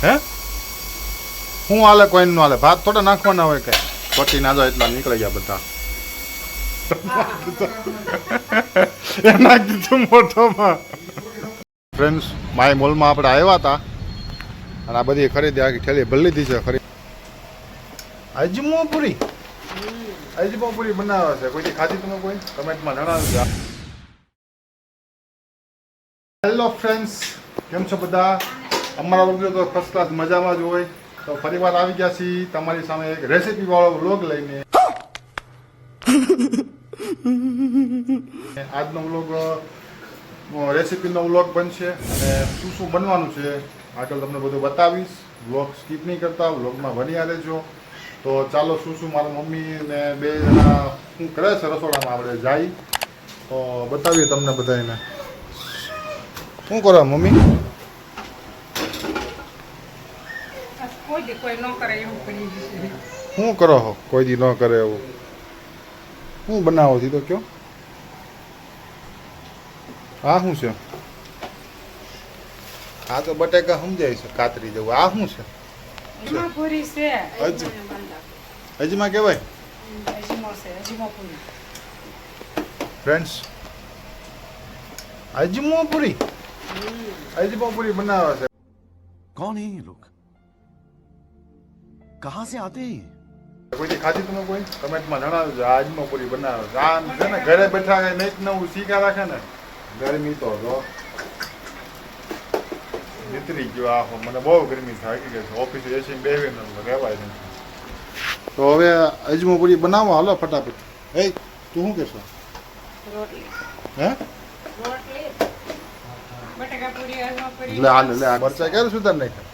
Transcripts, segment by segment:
હે હું હાલે કોઈ નું હાલે ભાત થોડા નાખવાના હોય કે પટી ના જાય એટલા નીકળી ગયા બધા એ નાખી દીધું મોટોમાં. ફ્રેન્ડ્સ માય મોલમાં આપણે આવ્યા હતા અને આ બધી ખરીદી આખી ઠેલી ભરી લીધી છે. અજમોપુરી અજમોપુરી બનાવે છે. કોઈ ખાધી તમે કોઈ કમેન્ટમાં જણાવજો. હેલો ફ્રેન્ડ્સ, કેમ છો બધા? અમારા વ્લોગ તો ફર્સ્ટ ક્લાસ મજામાં જ હોય. તો ફરીવાર આવી ગયા છીએ તમારી સામે એક રેસીપી વાળો વ્લોગ લઈને. આજનો વ્લોગ રેસીપીનો વ્લોગ બનશે અને શું શું બનવાનું છે આગળ તમને બધું બતાવીશ. વ્લોગ સ્કીપ નહીં કરતા, વ્લોગમાં બન્યા રહેજો. તો ચાલો શું શું મારા મમ્મી ને બે જણા શું કરે છે રસોડામાં આપણે જાય તો બતાવીએ તમને બધાને. શું કરો મમ્મી? શું કરો હો? કોઈ દી ન કરે એવું શું બનાવો છો તો કયો? આ શું છે? આ તો બટેકા સમજાય છે કાતરી જેવું. આ શું છે? અજમા કહેવાય ફ્રેન્ડ્સ. અજમોપુરી અજમોપુરી બનાવે છે. कौन है ये लोग? कहाँ से आते हैं? કોઈ ખાધી તમે કોઈ કમેન્ટમાં જણાવજો. આ અજમોપુરી બનાવે છે. આ છે ને ઘરે બેઠા કંઈક નવું શીખા રાખે ને. ગરમી તો જો નીતરી ગયો. આ મને બહુ ગરમી થાય કે ઓફિસે એસી બેસીને રહેવાય નહીં. તો હવે અજમોપુરી બનાવો હાલો ફટાફટ. એ તું શું કહેશો? હે લે હાલ લે આ મરચા ક્યારે સુધાર નાખ્યા?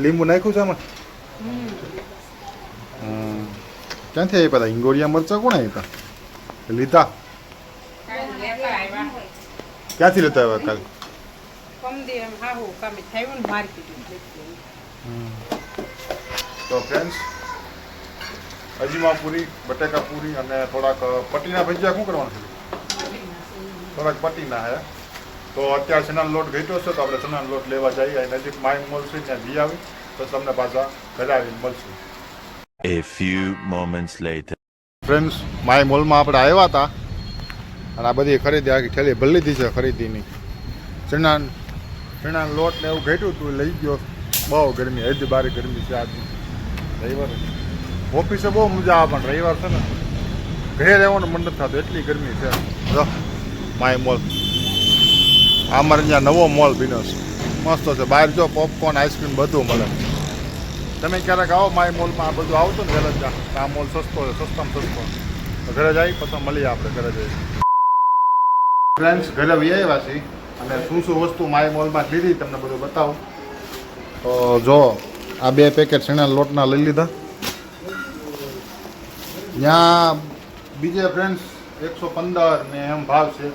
લીંબુ નાખ્યું છે આમાં? ક્યાંથી આવી પેલા હિંગોળિયા મરચા કોણ આવ્યા લીધા? ક્યાંથી લેતા આવ્યા કાલે? તો ફ્રેન્ડ્સ અજમાપુરી, બટેકા પૂરી અને થોડાક પટીના ભજીયા શું કરવાનું છે? થોડાક પટીના હે. તો અત્યારે ચણાનો લોટ ઘટ્યો છે તો આપણે ચણાનો લોટ લેવા જઈએ. નજીક માય મોલ છે ત્યાં જઈ આવી તો તમને પાછા ઘરે આવીને મળશું. A few moments later. Friends my મોલમાં આપણે આવ્યા હતા અને આ બધી ખરીદી આખી ઠેલી ભરી લીધી છે ખરીદીની. ચણાનો લોટ ને એવું ઘટ્યું હતું લઈ ગયો. બહુ ગરમી હજી બારી ગરમી છે આજની. રવિવાર ઓફિસે બહુ મજા આવે પણ રવિવાર છે ને ઘરે રહેવાનું મન નથી થતું એટલી ગરમી છે. માય મોલ આ અમારે ત્યાં નવો મોલ બન્યો છે, મસ્ત છે. બહાર જો પોપકોર્ન, આઈસ્ક્રીમ બધું મળે. તમે ક્યારેક આવો માય મોલમાં આ બધું આવતું ને ઘરે જ આ મોલ સસ્તો છે, સસ્તામાં સસ્તો. તો ઘરે જઈ પછી મળીએ આપણે ઘરે જઈએ. ફ્રેન્ડ્સ ઘરે આવ્યા છીએ અને શું શું વસ્તુ માય મોલમાં લીધી તમને બધું બતાવું. તો જો આ 2 પેકેટ ચણા લોટના લઈ લીધા. ત્યાં બીજે ફ્રેન્ડ્સ 115 ને એમ ભાવ છે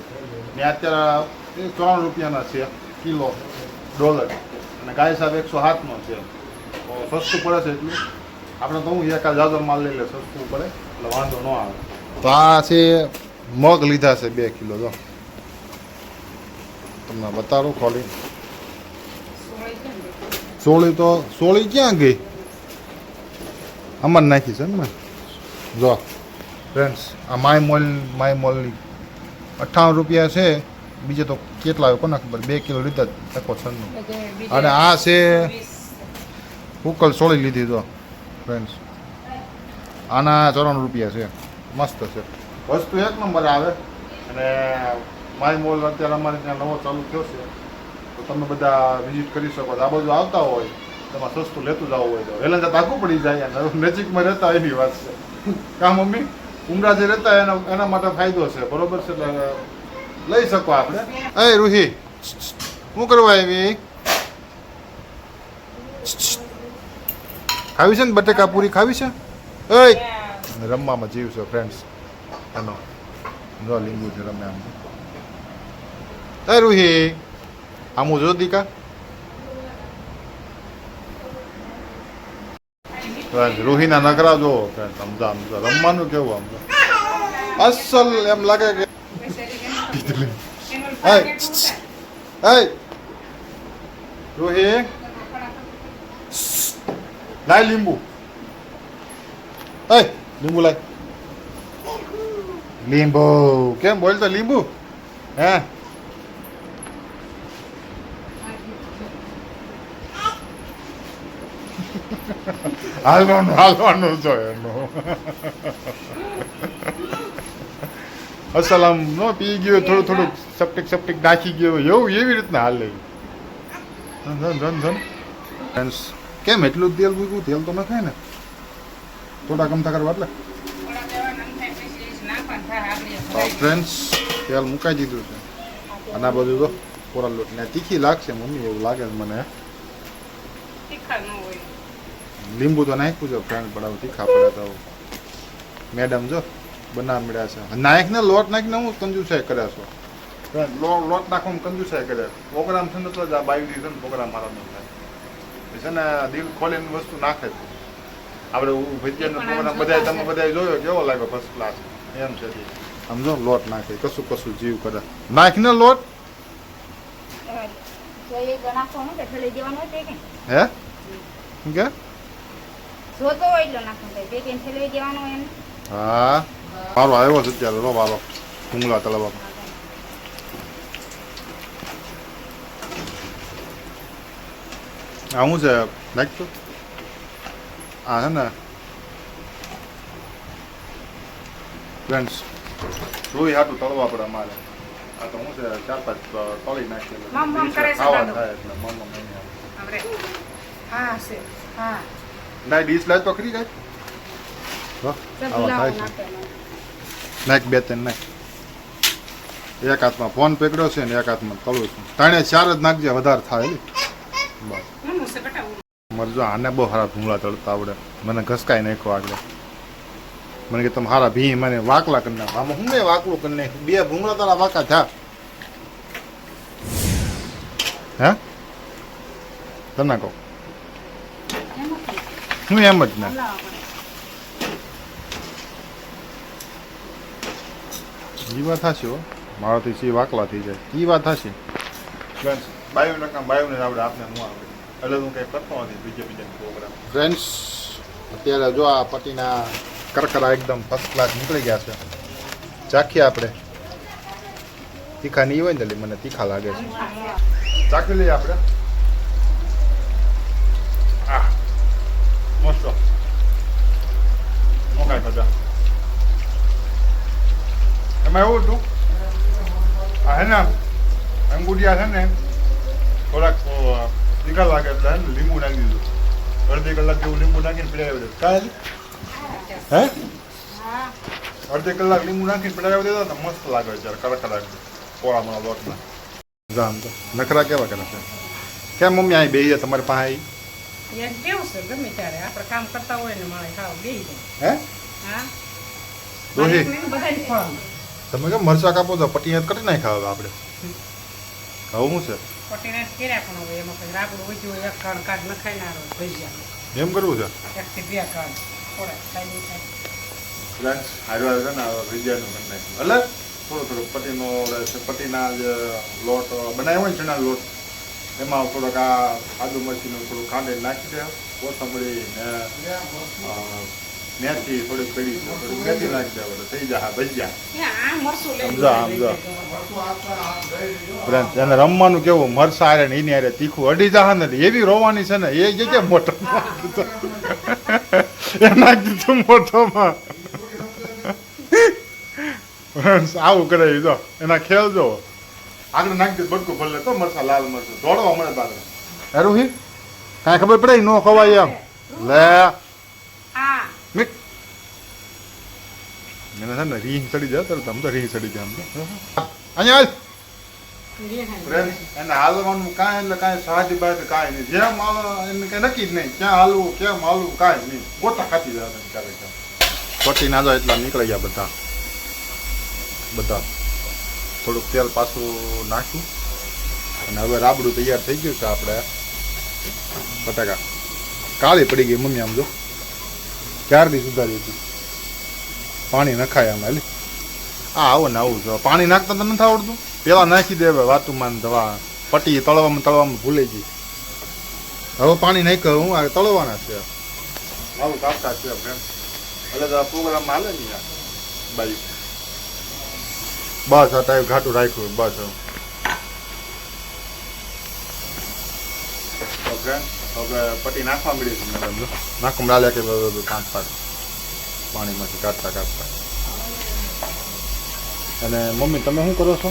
ને અત્યારે 3 રૂપિયાના છે કિલો ડોલર અને ગાય સાહેબ 107નો છે. તો સસ્તું પડે છે એટલું. આપણે તો હું એકાદ જાજો માલ લઈ લે સસ્તું પડે એટલે વાંધો ન આવે. તો આ છે મગ લીધા છે 2 કિલો. જો તમને બતાડું ખોલી. સોળી ક્યાં ગઈ? આમાં નાખી છે ને. જો ફ્રેન્ડ્સ આ માય મોલની 58 રૂપિયા છે. બીજે તો કેટલા આવે કોને ખબર. 2 કિલો લીધા 196. અને આ છે ઉકલ સોળી લીધી. જો ફ્રેન્ડ્સ આના 54 રૂપિયા છે. મસ્ત છે વસ્તુ, એક નંબર આવે. અને માય મોલ અત્યારે અમારે ત્યાં નવો ચાલુ થયો છે તો તમે બધા વિઝિટ કરી શકો. આ બાજુ આવતા હોય તમારે સસ્તું લેતું જવું હોય તો વહેલા જતા આખું પડી જાય. નજીકમાં રહેતા એની વાત છે. કાં મમ્મી? ઉમરા જે રહેતા એના માટે ફાયદો છે. બરોબર છે એટલે લઈ શકો આપણે. એ રૂહી શું કરવા આવી? ખાવી છે ને બટેકા પૂરી ખાવી છે? એ રમવામાં જીવ છે ફ્રેન્ડ્સ એનો. જો લીંબુ છે રમે આમ. એ રૂહી આમું જો દીકા. રૂહીના નખરા જોવો સમજા રમવાનું કેવું આમ અસલ એમ લાગે કે એ રોહી લાય લીંબુ એ લીંબુ લાય લીંબુ કેમ બોલ તો લીંબુ હે હાલવાનું છો એનું અસલામ નો પી ગયો થોડું સપટિક નાખી ગયો એવું એવી રીતના હાલે ધન કેમ એટલું તેલ મૂક્યું તેલ તો નખાય ને થોડા કમતા કરવા એટલે ફ્રેન્ડ્સ તેલ મુકાઈ દીધું છે અને આ બધું તો કોરા લોટ ને તીખી લાગશે મમ્મી એવું લાગે છે મને લીંબુ તો નાખ્યું છે ફ્રેન્ડ પડાવ તીખા પડે તો મેડમ જો બનાવ મળ્યા છે નાખને લોટ નાખીને હું કંજુસાઈ કર્યા છો લોટ નાખવામાં કંજુસાઈ કર્યા પ્રોગ્રામ છે ને તો જ આ બાઈ છે ને પ્રોગ્રામ મારા ન થાય છે ને દિલ ખોલીને વસ્તુ નાખે છે આપણે ભજીયાનો પ્રોગ્રામ બધા તમે બધા જોયો કેવો લાગ્યો ફર્સ્ટ ક્લાસ એમ છે સમજો લોટ નાખે કશું જીવ કરે નાખીને લોટ હે કે હા મારો આવ્યો છે અત્યારે રો મારો ભૂંગળા તળવા આ શું છે નાખતો આ છે ને ફ્રેન્ડ્સ રોઈ હાટું તળવા પડે અમારે આ તો શું છે 4-5 તળી નાખીએ ખાવા થાય એટલે ના ડીશ લાય તો ખરી જાય નાખ 2-3 નાખ એક હાથમાં ફોન પકડ્યો છે ને એક હાથમાં તળું છું 3-4 જ નાખજે વધારે થાય બસ મરજો આને બહુ સારા ભૂંગળા તળતા આવડે મને ઘસકાઈ નાખ્યો આગળ મને કે તમે સારા ભી મને વાકલા કરી નાખ આમાં હું મેં વાકલું કરી નાખ્યું 2 ભૂંગળા તારા વાકા થયા હે તમને કહું હું એમ જ ના એ વાત થશે હો મારાથી સી વાકલા થઈ જાય એ વાત થશે બાયું નકામ બાયું ને આવડે આપને હું આવડે એટલે હું કંઈ કરતો નથી બીજા પ્રોગ્રામ ફ્રેન્ડ્સ અત્યારે જો આ પટીના કરકરા એકદમ ફર્સ્ટ ક્લાસ નીકળી ગયા છે ચાખીએ આપણે તીખા નહીં હોય ને મને તીખા લાગે છે ચાખી લઈએ આપણે આ મસ્ત મોકાય બધા એમાં એવું હતું આ હે ને અંગુડિયા છે ને થોડાક તીખા લાગે એટલે લીંબુ નાખી દીધું અડધી કલાક જેવું લીંબુ નાખીને પીડાવી દીધું કાંઈ હે અડધી કલાક લીંબુ નાખીને પીડાવી દીધો ને મસ્ત લાગે જ્યારે કડક પોળામાં લોટમાં જામ તો નખરા કેવા કરે છે કેમ મમ્મી અહીં બેહીએ તમારી પાસે આવી કેવું છે ગમે ત્યારે આપણે કામ કરતા હોય ને મારે ખાવ બેહી હે હા રોહી બધાને ખવાય તમે કેમ મરચા કાપો તો પટીયાત કરી નાખ્યા આપણે આવું શું છે પટીને કર્યા પણ હવે એમાં પછી રાગડું વધ્યું હોય એક કણ કાઢ નખાઈ ના રહ્યો ભજીયા એમ કરવું છે 1 થી 2 કણ થોડા ખાઈ થાય ફ્રેન્ડ્સ હારવાર છે ને ભજીયાનું કરી નાખ્યું એટલે થોડો પટીનો પટીના જે લોટ બનાવ્યો હોય ને ચણા લોટ એમાં થોડોક આ આદુ મરચીનું થોડું ખાંડ નાખી દે કોથમરી ને મેથી થોડીક પડી થોડીક મેથી નાખી દે એટલે થઈ જાય ભજીયા સમજો ફ્રેન્ડ એને રમવાનું કેવું મરસા હારે ને એની હારે તીખું અડી જા ને એવી રોવાની છે ને એ જગ્યા મોટો એ નાખી દીધું મોટોમાં આવું કરે જો એના ખેલ જો આગળ નાખી દીધું બટકું ભલે તો મરસા લાલ મરસું દોડવા મળે બાર અરે હી કાંઈ ખબર પડે નો ખવાય એમ લે મીઠ એને છે ને રીંગ ચડી જાય તો તમે તો રીંગ ચડી જાય અહીંયા ફ્રેન્ડ એને હાલવાનું કાંઈ એટલે કાંઈ સાદી બાદ કાંઈ નહીં જેમ એને કંઈ નક્કી જ નહીં ક્યાં હાલવું કેમ હાલવું કાંઈ નહીં ગોટા ખાતી જાય ક્યારેક પટી ના જાય એટલા નીકળી ગયા બધા થોડુંક તેલ પાછું નાખ્યું અને હવે રાબડું તૈયાર થઈ ગયું છે આપણે બટાકા કાળી પડી ગઈ મમ્મી આમ જો ક્યારથી સુધારી હતી પાણી નખાય આમાં એટલે આ આવો ને આવું જો પાણી નાખતા તો નથી આવડતું પેલા નાખી દે હવે વાતું માન દવા પટ્ટી તળવામાં ભૂલી ગઈ. હવે પાણી નહીં કહું હું આ તળવાના છે આવું કાપતા છે ફ્રેન્ડ. એટલે તો આ પ્રોગ્રામમાં હાલે ને યાર બાઈ બસ આ ટાઈપ ઘાટું રાખ્યું બસ હવે હવે પટ્ટી નાખવા મળી છે નાખવા ડાલ્યા કે 5 પાણીમાંથી કાઢતા અને મમ્મી તમે શું કરો છો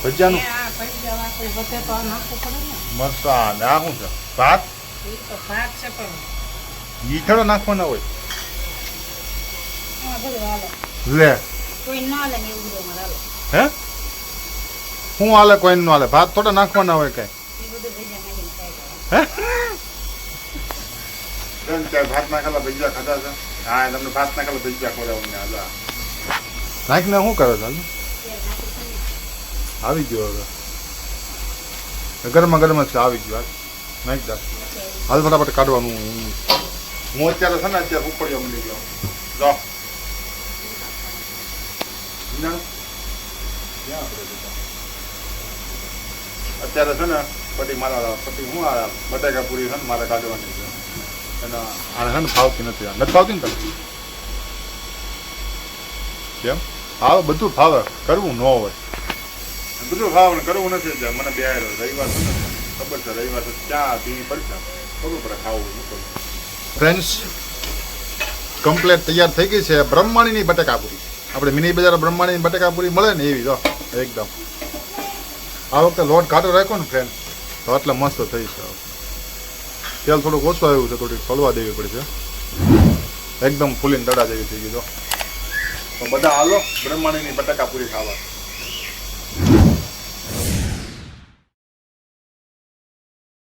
ભજીયાનું આ ભજીયા આપણે વધે તો આ નાખવું પડે ને. મરસા ને આ શું છે ભાત એ તો ભાત છે પણ ઈ થોડો નાખવાના હોય આ બધું હાલે. લે કોઈ ન હાલે ને એવું બધું અમારે હાલે. હે શું હાલે કોઈ નું હાલે ભાત થોડા નાખવાના હોય કઈ એ બધું ભેજા નાખીને ખાઈ જવાનું. ભાત નાખેલા ભજીયા ખાધા છે હા તમને ભાત નાખેલા ભજીયા ખવડાવું નાખીને શું કરો છો તેલ નાખી ખાઈએ. આવી ગયો હવે ગરમા ગરમ જ છે આવી ગયો નાખી દા હાલ ફટાફટ કાઢવાનું હું અત્યારે છે ને અત્યારે ઉપડ્યો મળી ગયો જો અત્યારે છે ને પટ્ટી મારા પટ્ટી હું આ બટાકા પૂરી છે ને મારે કાઢવાની છે અને આને છે ને ફાવતી નથી ફાવતી ને તને કેમ આવે બધું ફાવે કરવું ન હોય બધું ફાવે ને કરવું નથી મને બે રવિવાર છે ને ખબર છે રવિવાર છે ક્યાં પીવી પડશે ખબર પડે ખાવું ફ્રેન્ડ્સ કમ્પ્લેટ તૈયાર થઈ ગઈ છે બ્રહ્માણીની બટાકાપુરી આપણે મિની બજાર બ્રહ્માણીની બટાકાપુરી મળે ને એવી જો એકદમ આ વખતે લોટ ઘાટો રાખ્યો ને ફ્રેન્ડ તો એટલે મસ્ત થઈ છે તેલ થોડુંક ઓછું આવ્યું છે થોડીક ફળવા દેવી પડશે એકદમ ફૂલીને દડા જેવી થઈ ગઈ તો બધા હાલો બ્રહ્માણીની બટાકાપુરી ખાવા